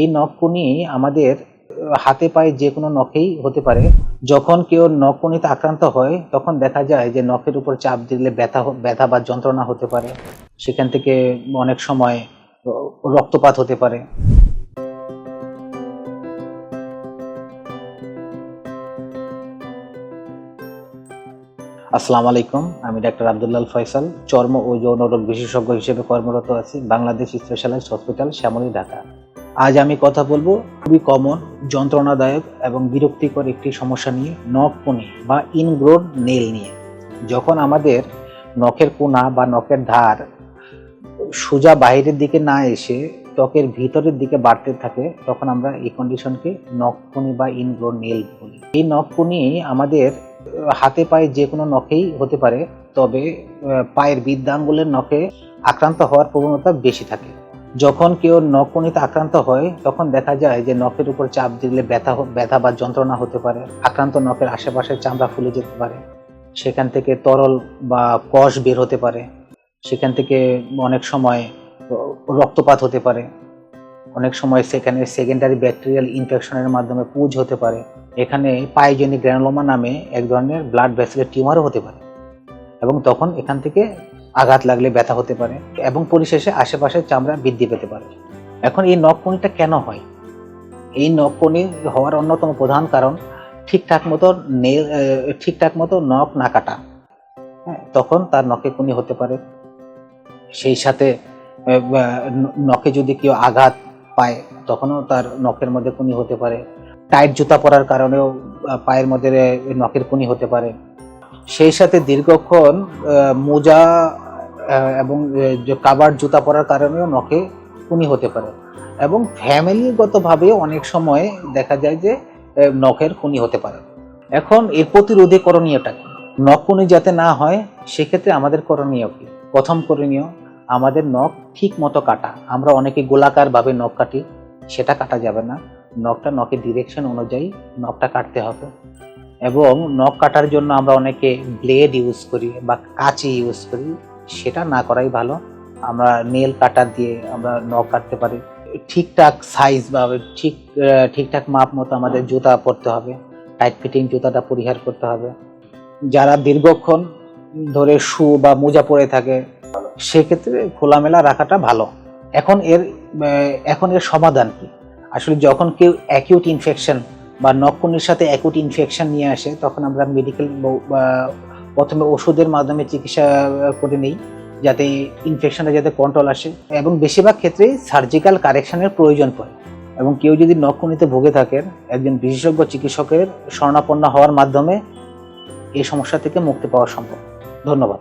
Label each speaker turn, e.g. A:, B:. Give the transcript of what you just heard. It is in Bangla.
A: এই নখকুনি আমাদের হাতে পায়ে যে কোনো নখেই হতে পারে। যখন কেউ নখকুনিতে আক্রান্ত হয় তখন দেখা যায় যে নখের উপর চাপ দিলে ব্যথা বা যন্ত্রণা হতে পারে। সেখান থেকে অনেক সময় রক্তপাত হতে পারে। আসসালামু আলাইকুম, আমি ডাক্তার আব্দুল্লাহ ফয়সাল, চর্ম ও যৌন রোগ বিশেষজ্ঞ হিসেবে কর্মরত আছি বাংলাদেশ স্পেশালাইজড হসপিটাল, শ্যামলী, ঢাকা। আজ আমি কথা বলবো খুবই কমন, যন্ত্রণাদায়ক এবং বিরক্তিকর একটি সমস্যা নিয়ে, নখকুনি বা ইনগ্রোন নেল নিয়ে। যখন আমাদের নখের কোনা বা নখের ধার সোজা বাইরের দিকে না এসে ত্বকের ভিতরের দিকে বাড়তে থাকে, তখন আমরা এই কন্ডিশনকে নখকুনি বা ইনগ্রোন নেল বলি। এই নখকুনি আমাদের হাতে পায়ে যে কোনো নখেই হতে পারে, তবে পায়ের বৃদ্ধাঙ্গুলের নখে আক্রান্ত হওয়ার প্রবণতা বেশি থাকে। যখন কেউ নখকুনিতে আক্রান্ত হয় তখন দেখা যায় যে নখের উপর চাপ দিলে ব্যথা বা যন্ত্রণা হতে পারে। আক্রান্ত নখের আশেপাশে চামড়া ফুলে যেতে পারে, সেখান থেকে তরল বা কষ বের হতে পারে, সেখান থেকে অনেক সময় রক্তপাত হতে পারে, অনেক সময় সেখানে সেকেন্ডারি ব্যাকটেরিয়াল ইনফেকশনের মাধ্যমে পুঁজ হতে পারে। এখানে পাইজেনিক গ্র্যানুলোমা নামে এক ধরনের ব্লাড ভেসেলের টিউমারও হতে পারে, এবং তখন এখান থেকে আঘাত লাগলে ব্যথা হতে পারে এবং পরিশেষে আশেপাশের চামড়া বৃদ্ধি পেতে পারে। এখন এই নখকুনিটা কেন হয়? এই নখকুনি হওয়ার অন্যতম প্রধান কারণ ঠিকঠাক মতো নখ না কাটা। তখন তার নখে কুনি হতে পারে। সেই সাথে নখে যদি কেউ আঘাত পায় তখনও তার নখের মধ্যে কুনি হতে পারে। টাইট জুতা পরার কারণেও পায়ের মধ্যে নখের কুনি হতে পারে। সেই সাথে দীর্ঘক্ষণ মোজা এবং কাভার্ড জুতা পরার কারণেও নখে কুনি হতে পারে, এবং ফ্যামিলিগতভাবে অনেক সময় দেখা যায় যে নখের কুনি হতে পারে। এখন এর প্রতিরোধে করণীয়টা কি? নখকুনি যাতে না হয় সেক্ষেত্রে আমাদের করণীয় কি? প্রথম করণীয়, আমাদের নখ ঠিক মতো কাটা। আমরা অনেকে গোলাকার ভাবে নখ কাটি, সেটা কাটা যাবে না। নখের ডিরেকশন অনুযায়ী নখটা কাটতে হবে। এবং নখ কাটার জন্য আমরা অনেকে ব্লেড ইউজ করি বা কাঁচি ইউজ করি, সেটা না করাই ভালো। আমরা নেল কাটার দিয়ে আমরা নখ কাটতে পারি। ঠিকঠাক সাইজ বা ঠিকঠাক মাপ মতো আমাদের জুতা পরতে হবে। টাইট ফিটিং জুতাটা পরিহার করতে হবে। যারা দীর্ঘক্ষণ ধরে শু বা মোজা পরে থাকে সেক্ষেত্রে খোলামেলা রাখাটা ভালো। এখন এর সমাধান কি? আসলে যখন কেউ অ্যাকিউট ইনফেকশন বা নখকুনির সাথে অ্যাকিউট ইনফেকশন নিয়ে আসে, তখন আমরা মেডিকেল প্রথমে ওষুধের মাধ্যমে চিকিৎসা করে নিই যাতে ইনফেকশনটা যাতে কন্ট্রোল আসে, এবং বেশিরভাগ ক্ষেত্রেই সার্জিক্যাল কারেকশনের প্রয়োজন পড়ে। এবং কেউ যদি নখকুনিতে ভুগে থাকেন, একজন বিশেষজ্ঞ চিকিৎসকের শরণাপন্ন হওয়ার মাধ্যমে এই সমস্যা থেকে মুক্তি পাওয়া সম্ভব। ধন্যবাদ।